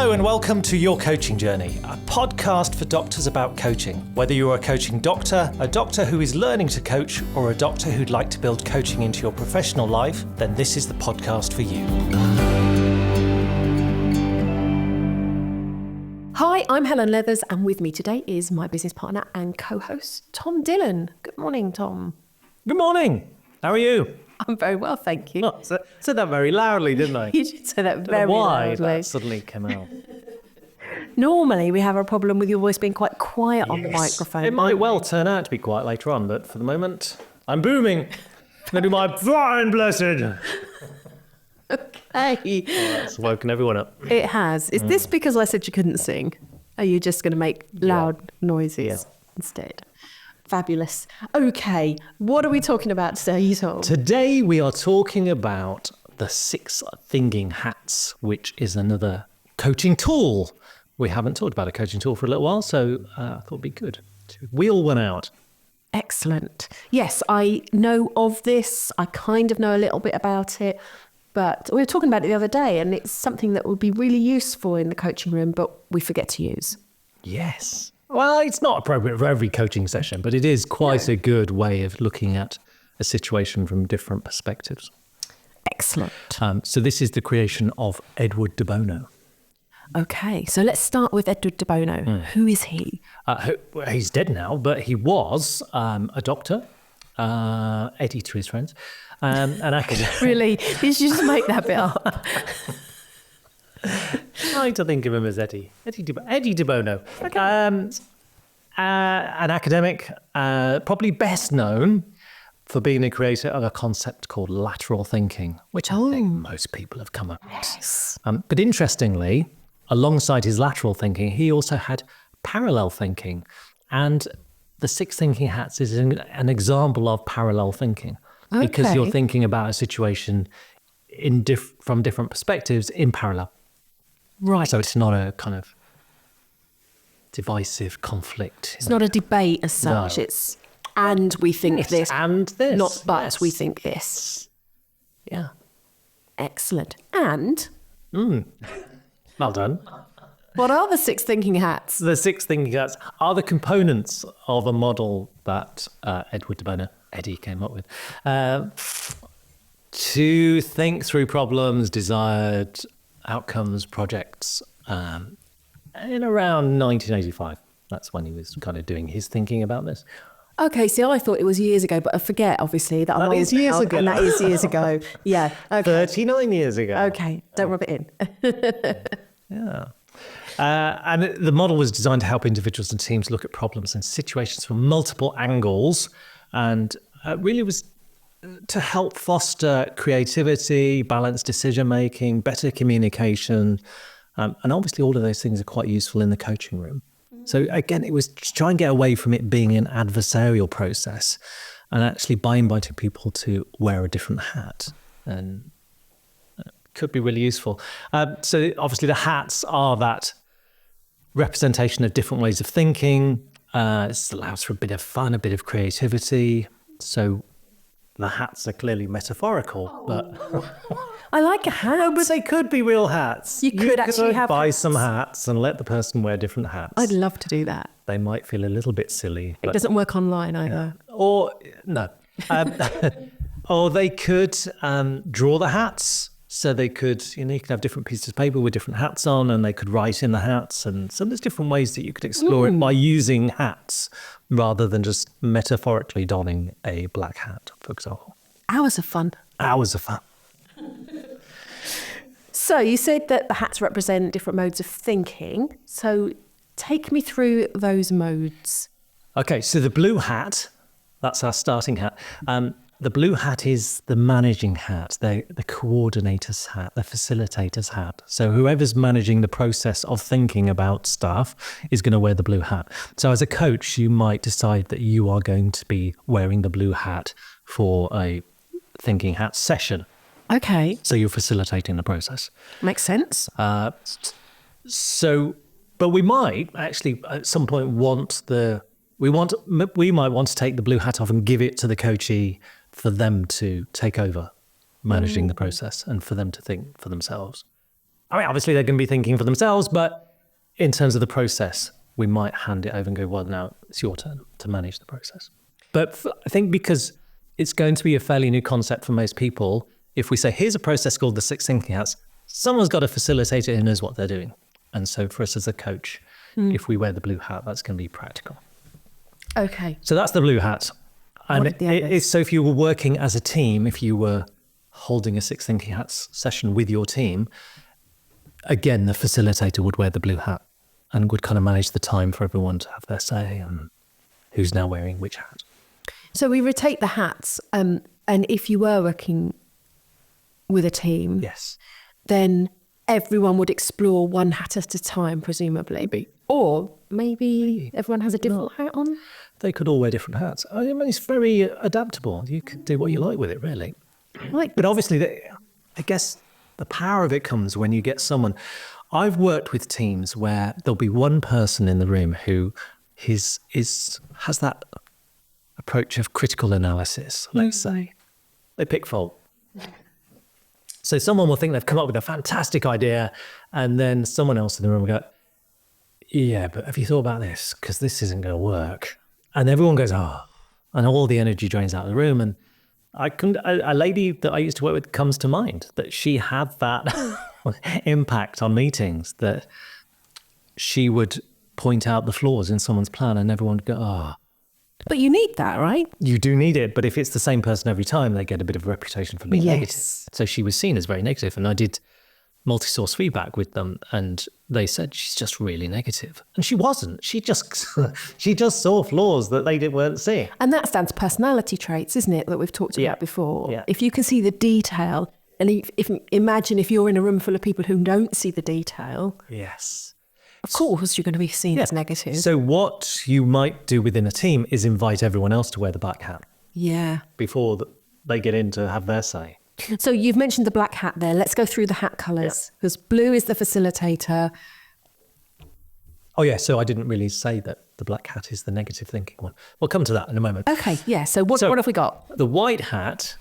Hello and welcome to Your Coaching Journey, a podcast for doctors about coaching. Whether you're a coaching doctor, a doctor who is learning to coach, or a doctor who'd like to build coaching into your professional life, then this is the podcast for you. Hi, I'm Helen Leathers, and with me today is my business partner and co-host, Tom Dillon. Good morning, Tom. Good morning. How are you? I'm very well, thank you. Oh, said that very loudly, didn't I? You did say that very Why loudly. that suddenly came out. Normally, we have a problem with your voice being quite quiet on the microphone. It might well turn out to be quiet later on, but for the moment, I'm booming. I'm going to do my fine blessed. Okay. It's woken everyone up. It has. Is this because I said you couldn't sing? Are you just going to make loud noises instead? Fabulous. Okay, what are we talking about today, Tom? Today we are talking about the 6 thinking hats, which is another coaching tool. We haven't talked about a coaching tool for a little while, so I thought it'd be good to wheel one out. Excellent. Yes, I know of this. I kind of know a little bit about it, but we were talking about it the other day, and it's something that would be really useful in the coaching room, but we forget to use. Yes. Well, it's not appropriate for every coaching session, but it is quite a good way of looking at a situation from different perspectives. Excellent. So this is the creation of Edward de Bono. Okay, so let's start with Edward de Bono. Who is he? He's dead now, but he was a doctor, Eddie to his friends, an academic. Really? Did you just make that bit up? I like to think of him as Eddie de Bono. Okay. An academic, probably best known for being a creator of a concept called lateral thinking, which I think most people have come across. Yes. But interestingly, alongside his lateral thinking, he also had parallel thinking. And the 6 thinking hats is an example of parallel thinking. Okay. Because you're thinking about a situation from different perspectives in parallel. Right. So it's not a kind of divisive conflict. It's not a debate as such. No. It's, and we think this. And this. Not but Yes. we think this. Yeah. Excellent. And Well done. what are the 6 thinking hats? The 6 thinking hats are the components of a model that Edward de Bono, Eddie, came up with to think through problems, desired outcomes, projects in around 1985. That's when he was kind of doing his thinking about this. Okay, see, I thought it was years ago, but I forget, obviously, that I'm That is old years now, ago. and that is years ago. Yeah. Okay. 39 years ago. Okay. Don't rub it in. Yeah. And the model was designed to help individuals and teams look at problems and situations from multiple angles, and really was to help foster creativity, balanced decision-making, better communication. And obviously all of those things are quite useful in the coaching room. So again, it was to try and get away from it being an adversarial process and actually by inviting people to wear a different hat. And could be really useful. So obviously the hats are that representation of different ways of thinking. This allows for a bit of fun, a bit of creativity. So the hats are clearly metaphorical, but I like a hat. no, but they could be real hats. You could actually have buy hats. some hats and let the person wear different hats. I'd love to do that. They might feel a little bit silly, It but, doesn't work online either. or no, or they could draw the hats. So they could, you can have different pieces of paper with different hats on, and they could write in the hats. And so there's different ways that you could explore it by using hats rather than just metaphorically donning a black hat, for example. Hours of fun. Hours of fun. So you said that the hats represent different modes of thinking. So take me through those modes. Okay, so the blue hat, that's our starting hat. The blue hat is the managing hat, the coordinator's hat, the facilitator's hat. So whoever's managing the process of thinking about stuff is going to wear the blue hat. So as a coach, you might decide that you are going to be wearing the blue hat for a thinking hat session. Okay. So you're facilitating the process. Makes sense. But we might actually at some point we might want to take the blue hat off and give it to the coachee for them to take over managing the process and for them to think for themselves. I mean, obviously they're going to be thinking for themselves, but in terms of the process, we might hand it over and go, well, now it's your turn to manage the process. But I think because it's going to be a fairly new concept for most people, if we say, here's a process called the 6 thinking hats, someone's got to facilitate it who knows what they're doing. And so for us as a coach, if we wear the blue hat, that's going to be practical. Okay. So that's the blue hat. And What are the others? so if you were working as a team, if you were holding a 6 thinking hats session with your team, again, the facilitator would wear the blue hat and would kind of manage the time for everyone to have their say and who's now wearing which hat. So we rotate the hats. And if you were working with a team, Yes. then everyone would explore one hat at a time, presumably. Maybe. Or maybe everyone has a different hat on. They could all wear different hats. I mean, it's very adaptable. You could do what you like with it, really. Like, But obviously, I guess the power of it comes when you get someone. I've worked with teams where there'll be one person in the room who has that approach of critical analysis, let's say. They pick fault. So someone will think they've come up with a fantastic idea, and then someone else in the room will go, yeah, but have you thought about this? Because this isn't going to work. And everyone goes, oh, and all the energy drains out of the room. And a lady that I used to work with comes to mind, that she had that impact on meetings, that she would point out the flaws in someone's plan and everyone would go, oh. but you need that, right? You do need it, but if it's the same person every time, they get a bit of a reputation for being negative. Yes. So she was seen as very negative, and I did multi-source feedback with them, and they said she's just really negative, and she wasn't. She just saw flaws that they weren't seeing. And that's down to personality traits, isn't it, that we've talked Yeah. about before? Yeah. If you can see the detail, and imagine if you're in a room full of people who don't see the detail, Yes. of course you're going to be seen as negative. So what you might do within a team is invite everyone else to wear the black hat Yeah. before they get in to have their say. So you've mentioned the black hat there. Let's go through the hat colours. Because blue is the facilitator. Oh, yeah. So I didn't really say that the black hat is the negative thinking one. We'll come to that in a moment. Okay, yeah. So what have we got? The white hat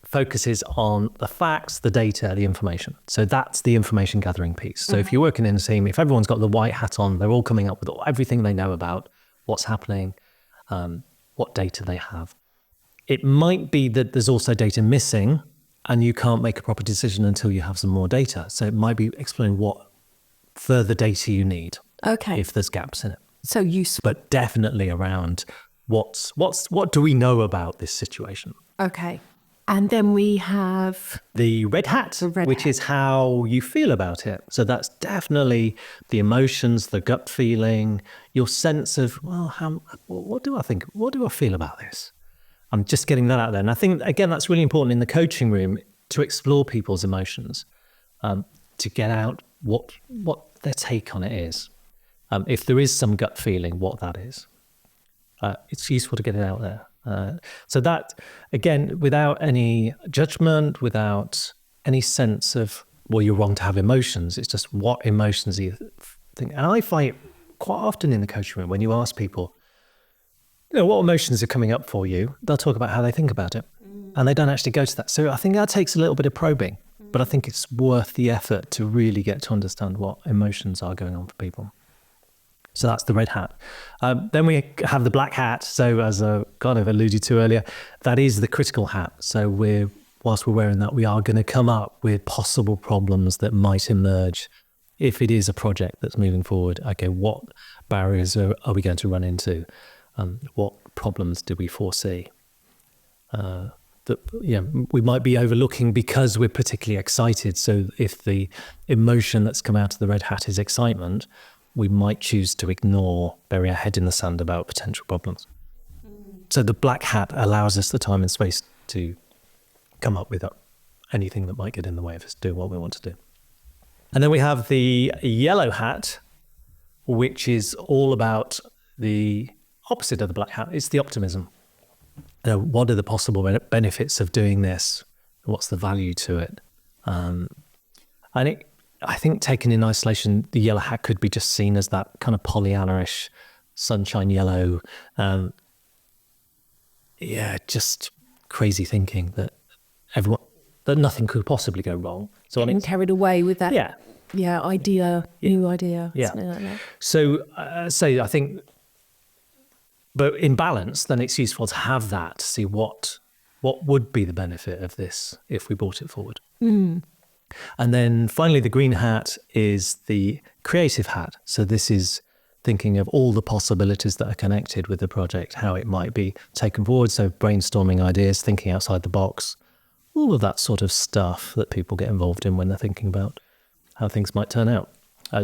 focuses on the facts, the data, the information. So that's the information gathering piece. So if you're working in a team, if everyone's got the white hat on, they're all coming up with everything they know about what's happening, what data they have. It might be that there's also data missing and you can't make a proper decision until you have some more data. So it might be exploring what further data you need Okay. if there's gaps in it. So useful. But definitely around what do we know about this situation? Okay. And then we have... The red hat, red which hat. is how you feel about it. So that's definitely the emotions, the gut feeling, your sense of, well, what do I think? What do I feel about this? I'm just getting that out there. And I think, again, that's really important in the coaching room to explore people's emotions, to get out what their take on it is. If there is some gut feeling, what that is. It's useful to get it out there. So that, again, without any judgment, without any sense of, well, you're wrong to have emotions. It's just what emotions do you think? And I find it quite often in the coaching room when you ask people, what emotions are coming up for you? They'll talk about how they think about it. And they don't actually go to that. So I think that takes a little bit of probing. But I think it's worth the effort to really get to understand what emotions are going on for people. So that's the red hat. Then we have the black hat. So as I kind of alluded to earlier, that is the critical hat. So whilst we're wearing that, we are going to come up with possible problems that might emerge if it is a project that's moving forward. Okay, what barriers are we going to run into? What problems do we foresee? That we might be overlooking because we're particularly excited. So if the emotion that's come out of the red hat is excitement, we might choose to ignore, bury our head in the sand about potential problems. So the black hat allows us the time and space to come up with anything that might get in the way of us doing what we want to do. And then we have the yellow hat, which is all about the opposite of the black hat. It's the optimism. What are the possible benefits of doing this? What's the value to it? I think taken in isolation, the yellow hat could be just seen as that kind of Pollyanna-ish sunshine yellow. Just crazy thinking that that nothing could possibly go wrong. So Getting carried away with that. yeah, New idea. yeah. Something like that. So I think, but in balance, then it's useful to have that to see what would be the benefit of this if we brought it forward. And then finally, the green hat is the creative hat. So this is thinking of all the possibilities that are connected with the project, how it might be taken forward. So brainstorming ideas, thinking outside the box, all of that sort of stuff that people get involved in when they're thinking about how things might turn out.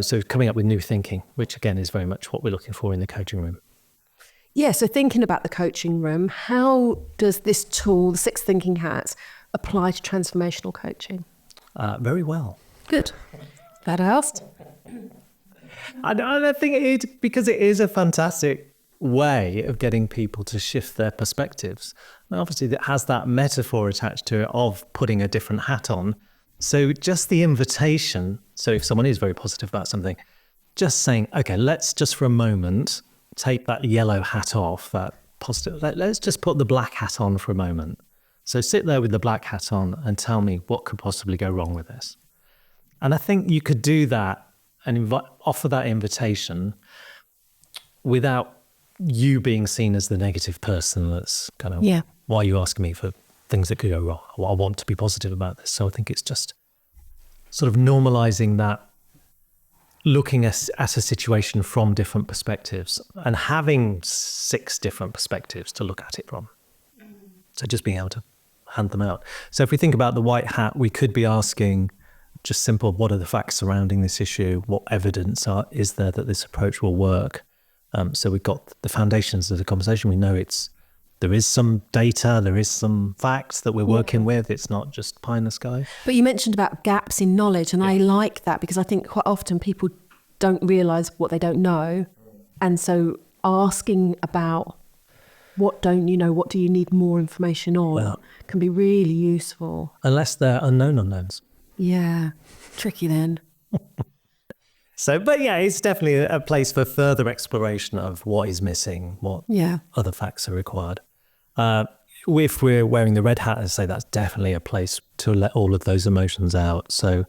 So coming up with new thinking, which again is very much what we're looking for in the coaching room. Yeah, so thinking about the coaching room, how does this tool, the 6 thinking hats, apply to transformational coaching? Very well. Good. Glad I asked. I think because it is a fantastic way of getting people to shift their perspectives. And obviously, it has that metaphor attached to it of putting a different hat on. So just the invitation, so if someone is very positive about something, just saying, okay, let's just for a moment take that yellow hat off, that positive, let's just put the black hat on for a moment. So sit there with the black hat on and tell me what could possibly go wrong with this. And I think you could do that and offer that invitation without you being seen as the negative person that's kind of, why are you asking me for things that could go wrong? Well, I want to be positive about this. So I think it's just sort of normalizing that, looking at a situation from different perspectives and having 6 different perspectives to look at it from. So just being able to hand them out. So if we think about the white hat, we could be asking just simple, what are the facts surrounding this issue? What evidence is there that this approach will work? So we've got the foundations of the conversation. We know there is some data, there is some facts that we're working with. It's not just pie in the sky. But you mentioned about gaps in knowledge, and I like that because I think quite often people don't realise what they don't know. And so asking about what don't you know, what do you need more information on, can be really useful. Unless they're unknown unknowns. Yeah, tricky then. So, but yeah, it's definitely a place for further exploration of what is missing, what other facts are required. If we're wearing the red hat, I say that's definitely a place to let all of those emotions out. So,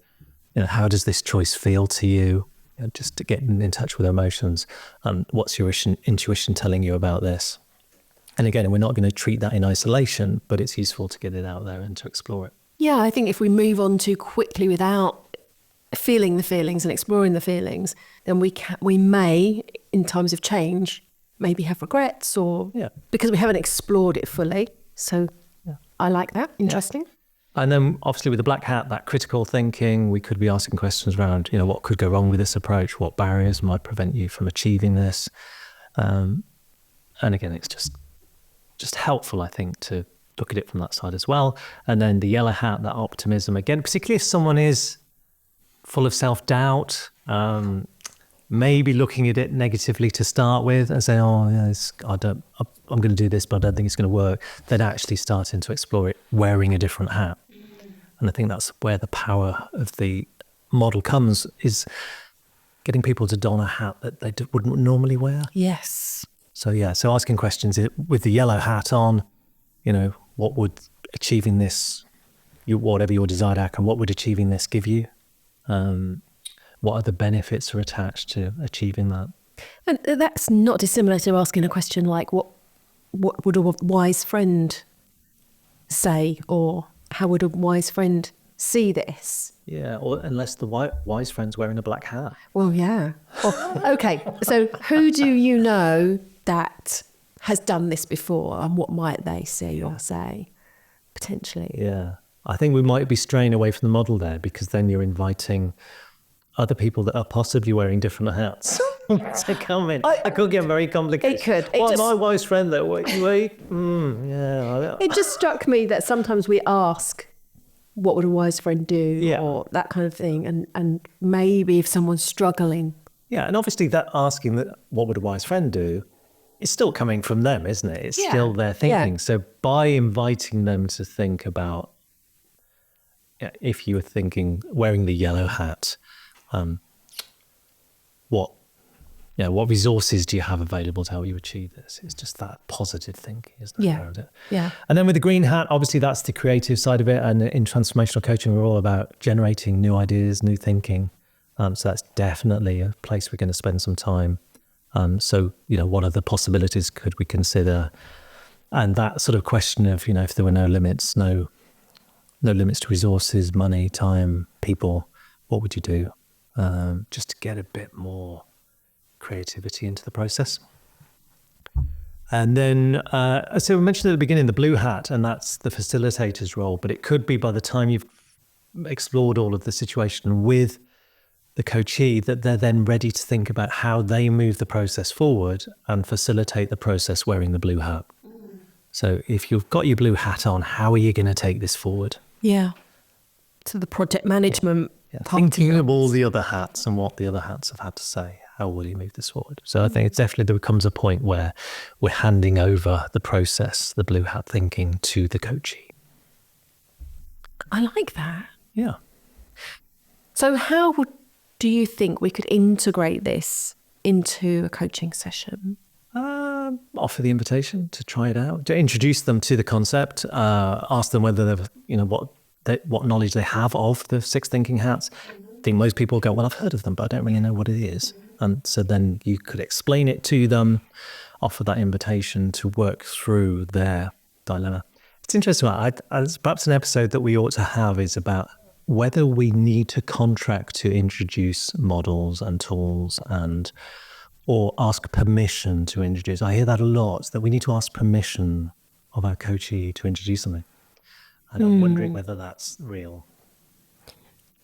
how does this choice feel to you? Just to get in touch with emotions. What's your intuition telling you about this? And again, we're not going to treat that in isolation, but it's useful to get it out there and to explore it. Yeah, I think if we move on too quickly without feeling the feelings and exploring the feelings, then we may, in times of change, maybe have regrets or because we haven't explored it fully. So I like that. Interesting. Yeah. And then obviously with the black hat, that critical thinking, we could be asking questions around, what could go wrong with this approach? What barriers might prevent you from achieving this? And again, it's just helpful, I think, to look at it from that side as well. And then the yellow hat, that optimism, again, particularly if someone is full of self-doubt, maybe looking at it negatively to start with and saying, I'm going to do this, but I don't think it's going to work. Then actually starting to explore it, wearing a different hat. And I think that's where the power of the model comes, is getting people to don a hat that they wouldn't normally wear. Yes. So asking questions with the yellow hat on, what would achieving this, whatever your desired outcome, what would achieving this give you? What other benefits are attached to achieving that? And that's not dissimilar to asking a question like, what would a wise friend say, or how would a wise friend see this? Yeah, or unless the wise friend's wearing a black hat. Well, yeah. Okay, so who do you know that has done this before, and what might they see or say, potentially? Yeah, I think we might be straying away from the model there, because then you're inviting other people that are possibly wearing different hats to come in. I could get very complicated. It could. My wise friend that It just struck me that sometimes we ask, what would a wise friend do, or that kind of thing, and maybe if someone's struggling. Yeah, and obviously that asking that what would a wise friend do is still coming from them, isn't it? It's still their thinking. Yeah. So by inviting them to think about, if you were thinking wearing the yellow hat, what what resources do you have available to help you achieve this? It's just that positive thinking, isn't it? Yeah. Around it? Yeah. And then with the green hat, obviously that's the creative side of it. And in transformational coaching, we're all about generating new ideas, new thinking. So that's definitely a place we're going to spend some time. So, what other possibilities could we consider? And that sort of question of, if there were no limits, no limits to resources, money, time, people, what would you do? Just to get a bit more creativity into the process. And then, so we mentioned at the beginning, the blue hat, and that's the facilitator's role, but it could be by the time you've explored all of the situation with the coachee that they're then ready to think about how they move the process forward and facilitate the process wearing the blue hat. So if you've got your blue hat on, how are you going to take this forward? Yeah. To the project management. Thinking of all the other hats and what the other hats have had to say. How will you move this forward? So I think it's definitely there becomes a point where we're handing over the process, the blue hat thinking, to the coachee. I like that. Yeah. So how do you think we could integrate this into a coaching session? Offer the invitation to try it out, to introduce them to the concept, ask them whether they've, what knowledge they have of the 6 thinking hats. I think most people go, well, I've heard of them, but I don't really know what it is. And so then you could explain it to them, offer that invitation to work through their dilemma. It's interesting. Perhaps an episode that we ought to have is about whether we need to contract to introduce models and tools or ask permission to introduce. I hear that a lot, that we need to ask permission of our coachee to introduce something. And I'm wondering whether that's real.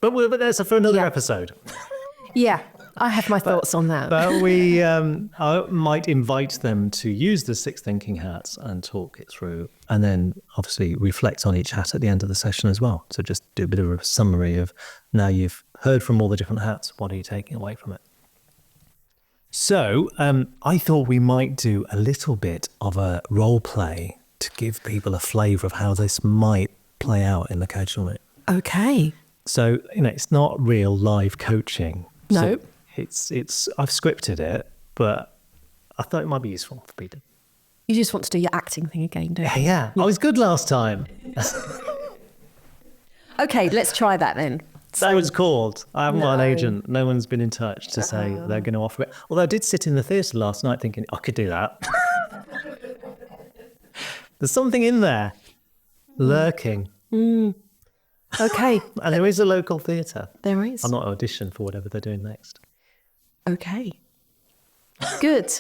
But that's for another episode. Yeah, I have my thoughts on that. But we might invite them to use the 6 thinking hats and talk it through, and then obviously reflect on each hat at the end of the session as well. So just do a bit of a summary of, now you've heard from all the different hats, what are you taking away from it? So I thought we might do a little bit of a role play to give people a flavour of how this might play out in the coaching room. Okay. So, it's not real live coaching. No. So it's I've scripted it, but I thought it might be useful for people. You just want to do your acting thing again, don't you? Yeah. I was good last time. Okay, let's try that then. That was called. I haven't got an No. agent. No one's been in touch to say they're going to offer it. Although I did sit in the theatre last night thinking, I could do that. There's something in there lurking. Okay. And there is a local theatre. There is. I'll not audition for whatever they're doing next. Okay. Good.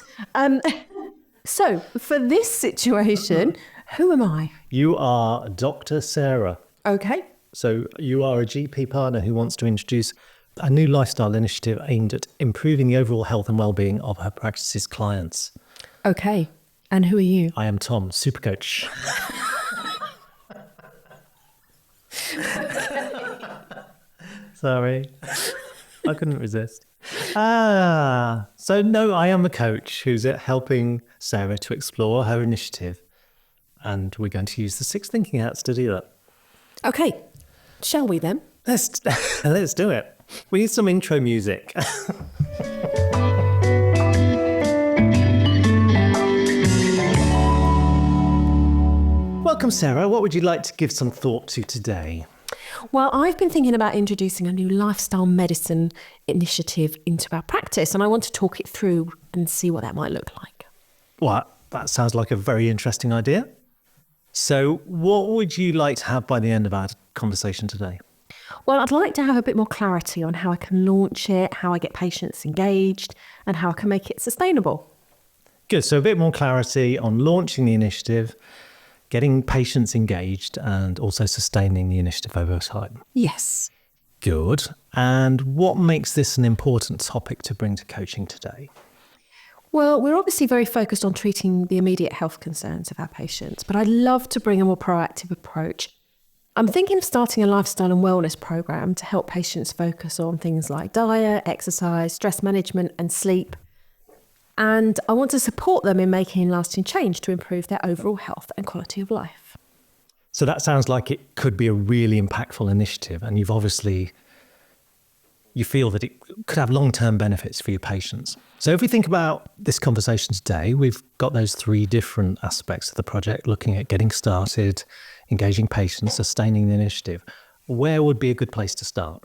So for this situation, who am I? You are Dr. Sarah. Okay. So you are a GP partner who wants to introduce a new lifestyle initiative aimed at improving the overall health and well-being of her practice's clients. Okay. And who are you? I am Tom, super coach. Sorry, I couldn't resist. So no, I am a coach who's helping Sarah to explore her initiative, and we're going to use the 6 thinking hats to do that. Okay. Shall we then? Let's do it. We need some intro music. Welcome, Sarah. What would you like to give some thought to today? Well, I've been thinking about introducing a new lifestyle medicine initiative into our practice, and I want to talk it through and see what that might look like. Well, that sounds like a very interesting idea. So what would you like to have by the end of our conversation today? Well, I'd like to have a bit more clarity on how I can launch it, how I get patients engaged, and how I can make it sustainable. Good. So a bit more clarity on launching the initiative, getting patients engaged, and also sustaining the initiative over time. Yes. Good. And what makes this an important topic to bring to coaching today? Well, we're obviously very focused on treating the immediate health concerns of our patients, but I'd love to bring a more proactive approach. I'm thinking of starting a lifestyle and wellness program to help patients focus on things like diet, exercise, stress management, and sleep. And I want to support them in making lasting change to improve their overall health and quality of life. So that sounds like it could be a really impactful initiative. And you've you feel that it could have long-term benefits for your patients. So if we think about this conversation today, we've got those 3 different aspects of the project, looking at getting started, engaging patients, sustaining the initiative. Where would be a good place to start?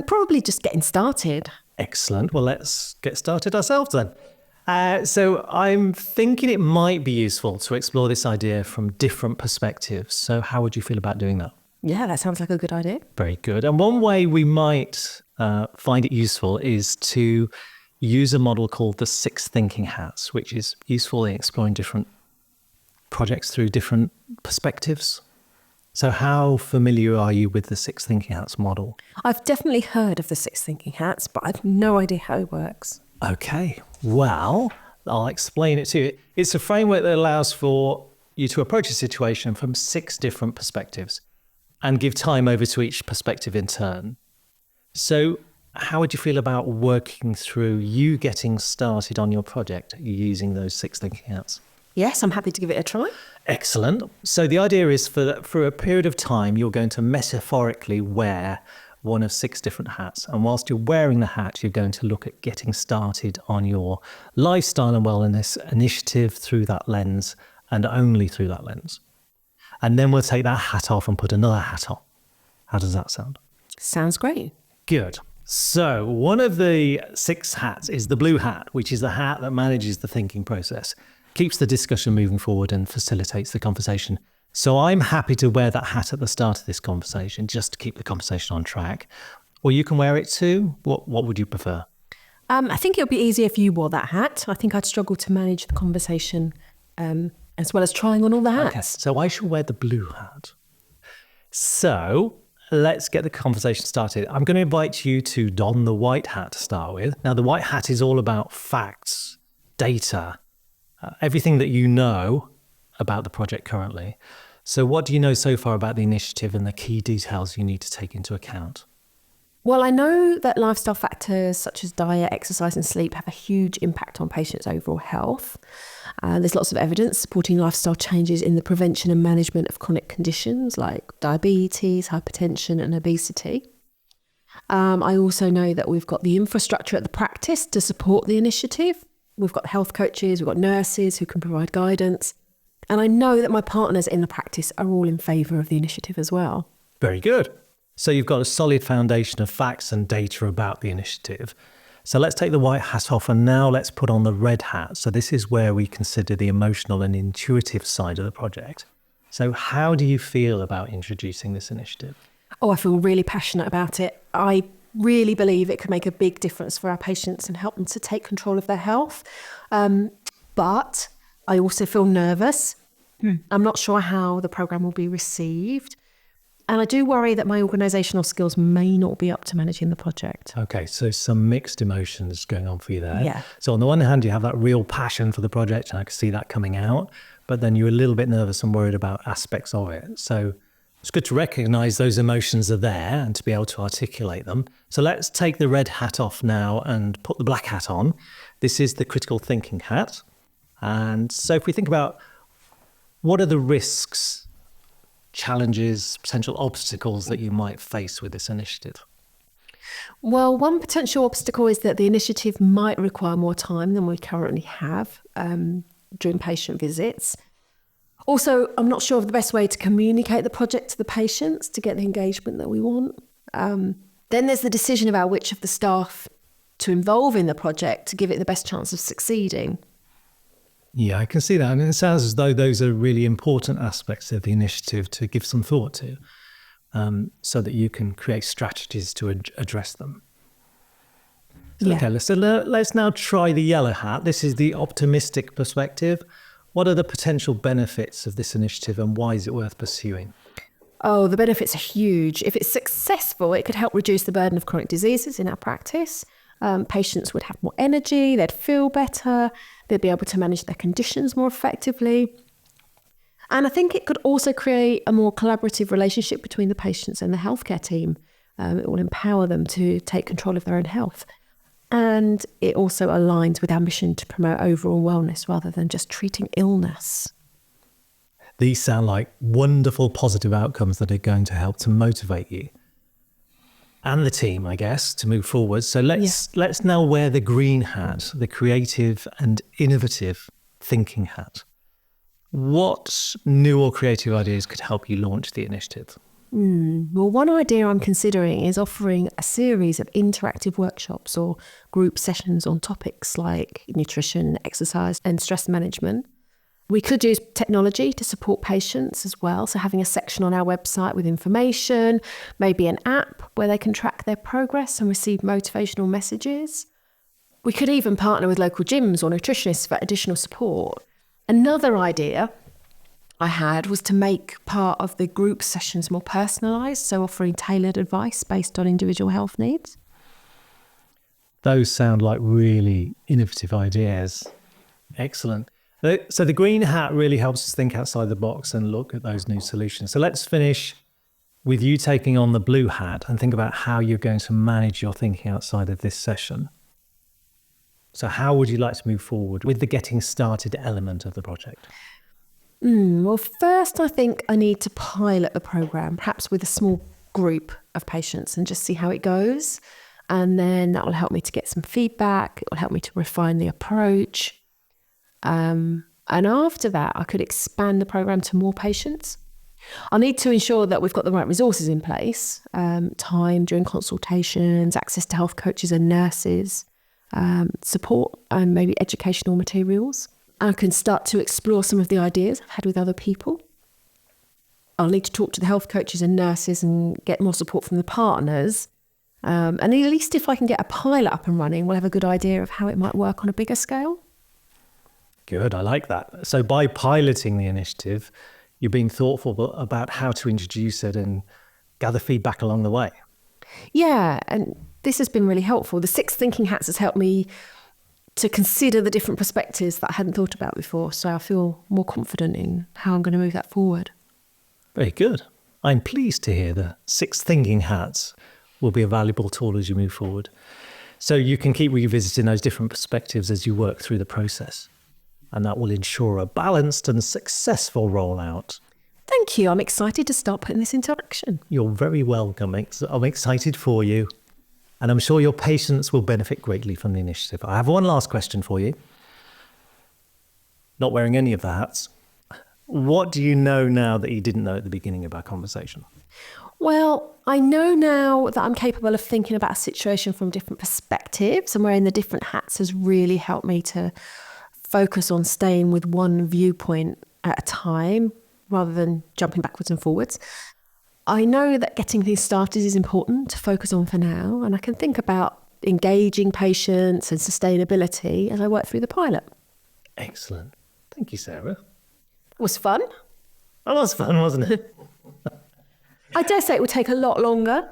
Probably just getting started. Excellent. Well, let's get started ourselves then. So I'm thinking it might be useful to explore this idea from different perspectives. So how would you feel about doing that? Yeah, that sounds like a good idea. Very good. And one way we might find it useful is to use a model called the 6 thinking hats, which is useful in exploring different projects through different perspectives. So how familiar are you with the 6 thinking hats model? I've definitely heard of the 6 thinking hats, but I've no idea how it works. Okay, well, I'll explain it to you. It's a framework that allows for you to approach a situation from 6 different perspectives and give time over to each perspective in turn. So how would you feel about working through you getting started on your project using those 6 thinking hats? Yes, I'm happy to give it a try. Excellent. So the idea is for a period of time, you're going to metaphorically wear one of 6 different hats. And whilst you're wearing the hat, you're going to look at getting started on your lifestyle and wellness initiative through that lens and only through that lens. And then we'll take that hat off and put another hat on. How does that sound? Sounds great. Good. So one of the 6 hats is the blue hat, which is the hat that manages the thinking process, keeps the discussion moving forward and facilitates the conversation. So I'm happy to wear that hat at the start of this conversation just to keep the conversation on track. Or you can wear it too. What would you prefer? I think it would be easier if you wore that hat. I think I'd struggle to manage the conversation as well as trying on all the hats. Okay, so I shall wear the blue hat. So let's get the conversation started. I'm going to invite you to don the white hat to start with. Now, the white hat is all about facts, data, everything that you know about the project currently. So what do you know so far about the initiative and the key details you need to take into account? Well, I know that lifestyle factors such as diet, exercise and sleep have a huge impact on patients' overall health. There's lots of evidence supporting lifestyle changes in the prevention and management of chronic conditions like diabetes, hypertension and obesity. I also know that we've got the infrastructure at the practice to support the initiative. We've got health coaches, we've got nurses who can provide guidance. And I know that my partners in the practice are all in favour of the initiative as well. Very good. So you've got a solid foundation of facts and data about the initiative. So let's take the white hat off and now let's put on the red hat. So this is where we consider the emotional and intuitive side of the project. So how do you feel about introducing this initiative? Oh, I feel really passionate about it. I really believe it could make a big difference for our patients and help them to take control of their health. But I also feel nervous. I'm not sure how the programme will be received. And I do worry that my organisational skills may not be up to managing the project. Okay, so some mixed emotions going on for you there. Yeah. So on the one hand, you have that real passion for the project, and I can see that coming out, but then you're a little bit nervous and worried about aspects of it. So it's good to recognise those emotions are there and to be able to articulate them. So let's take the red hat off now and put the black hat on. This is the critical thinking hat. And so if we think about what are the risks, challenges, potential obstacles that you might face with this initiative? Well, one potential obstacle is that the initiative might require more time than we currently have during patient visits. Also, I'm not sure of the best way to communicate the project to the patients to get the engagement that we want. Then there's the decision about which of the staff to involve in the project to give it the best chance of succeeding. Yeah, I can see that. And it sounds as though those are really important aspects of the initiative to give some thought to, so that you can create strategies to address them. Yeah. Okay, let's now try the yellow hat. This is the optimistic perspective. What are the potential benefits of this initiative and why is it worth pursuing? Oh, the benefits are huge. If it's successful, it could help reduce the burden of chronic diseases in our practice. Patients would have more energy, they'd feel better, they'd be able to manage their conditions more effectively. And I think it could also create a more collaborative relationship between the patients and the healthcare team. It will empower them to take control of their own health. And it also aligns with our mission to promote overall wellness rather than just treating illness. These sound like wonderful positive outcomes that are going to help to motivate you. and the team, I guess, to move forward. So let's now wear the green hat, the creative and innovative thinking hat. What new or creative ideas could help you launch the initiative? Well, one idea I'm considering is offering a series of interactive workshops or group sessions on topics like nutrition, exercise, and stress management. We could use technology to support patients as well. So having a section on our website with information, maybe an app where they can track their progress and receive motivational messages. We could even partner with local gyms or nutritionists for additional support. Another idea I had was to make part of the group sessions more personalised, so offering tailored advice based on individual health needs. Those sound like really innovative ideas. Excellent. So the green hat really helps us think outside the box and look at those new solutions. So let's finish with you taking on the blue hat and think about how you're going to manage your thinking outside of this session. So how would you like to move forward with the getting started element of the project? Well, first, I think I need to pilot the programme, perhaps with a small group of patients, and just see how it goes. And then that will help me to get some feedback. It will help me to refine the approach. And after that, I could expand the programme to more patients. I need to ensure that we've got the right resources in place, time during consultations, access to health coaches and nurses, support and maybe educational materials. I can start to explore some of the ideas I've had with other people. I'll need to talk to the health coaches and nurses and get more support from the partners. And at least if I can get a pilot up and running, we'll have a good idea of how it might work on a bigger scale. Good, I like that. So by piloting the initiative, you're being thoughtful about how to introduce it and gather feedback along the way. Yeah, and this has been really helpful. The 6 thinking hats has helped me to consider the different perspectives that I hadn't thought about before. So I feel more confident in how I'm going to move that forward. Very good. I'm pleased to hear the 6 thinking hats will be a valuable tool as you move forward. So you can keep revisiting those different perspectives as you work through the process. And that will ensure a balanced and successful rollout. Thank you. I'm excited to start putting this into action. You're very welcome. I'm excited for you. And I'm sure your patients will benefit greatly from the initiative. I have one last question for you. Not wearing any of the hats. What do you know now that you didn't know at the beginning of our conversation? Well, I know now that I'm capable of thinking about a situation from different perspectives, and wearing the different hats has really helped me to focus on staying with one viewpoint at a time rather than jumping backwards and forwards. I know that getting things started is important to focus on for now, and I can think about engaging patients and sustainability as I work through the pilot. Excellent. Thank you, Sarah. It was fun. That was fun, wasn't it? I dare say it would take a lot longer.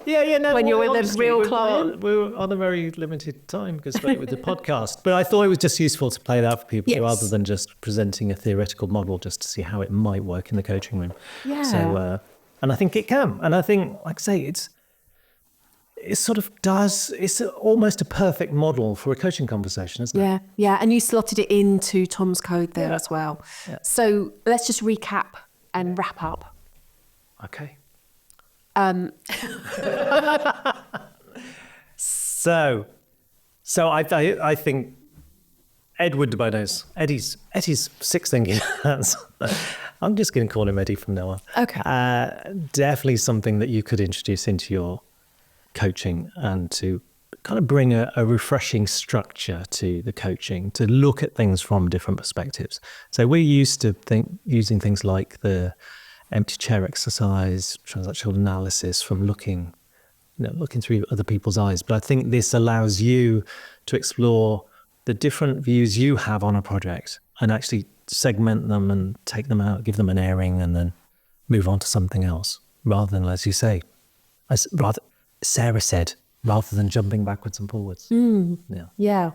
No. When you're with a real client. We were on a very limited time because with the podcast. But I thought it was just useful to play that for people rather than just presenting a theoretical model just to see how it might work in the coaching room. Yeah. So, and I think it can. And I think, like I say, it's almost a perfect model for a coaching conversation, isn't it? Yeah. And you slotted it into Tom's code there as well. Yeah. So let's just recap and wrap up. Okay. So I think Edward de Bono's Eddie's 6 thinking hats. I'm just going to call him Eddie from now on. Okay. Definitely something that you could introduce into your coaching and to kind of bring a refreshing structure to the coaching, to look at things from different perspectives. So we're used to using things like the empty chair exercise, transactional analysis from looking through other people's eyes. But I think this allows you to explore the different views you have on a project and actually segment them and take them out, give them an airing, and then move on to something else, rather than, as you say, Sarah said, rather than jumping backwards and forwards. Yeah.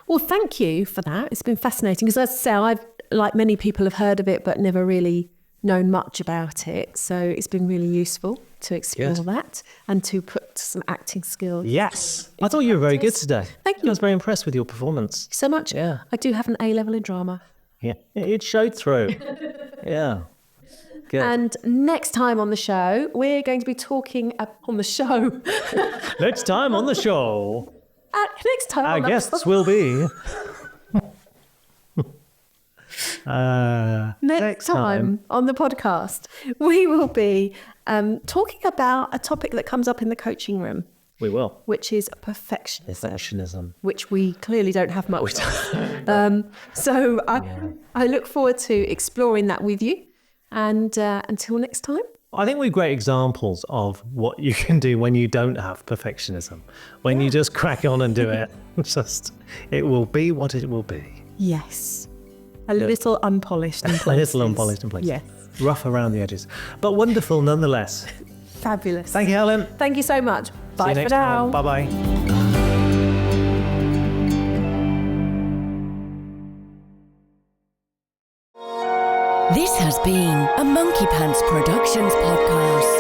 Well, thank you for that. It's been fascinating because, as I say, I've, like many people, have heard of it but never really known much about it. So it's been really useful to explore that and to put some acting skills. Yes. I thought you were very good today. Thank you. I was very impressed with your performance. So much. Yeah. I do have an A-level in drama. Yeah. It showed through. Yeah. Good. And next time on the show, we're going to be talking on the show. Next time on the show, Next time our on guests will be... Next time on the podcast, we will be talking about a topic that comes up in the coaching room. We will. Which is perfectionism. Perfectionism. Which we clearly don't have much of. So I look forward to exploring that with you. And until next time. I think we're great examples of what you can do when you don't have perfectionism. When you just crack on and do it. It will be what it will be. Yes. A little unpolished in places. A little unpolished in places. Yes. Rough around the edges. But wonderful nonetheless. Fabulous. Thank you, Helen. Thank you so much. Bye for now. Bye-bye. This has been a Monkey Pants Productions podcast.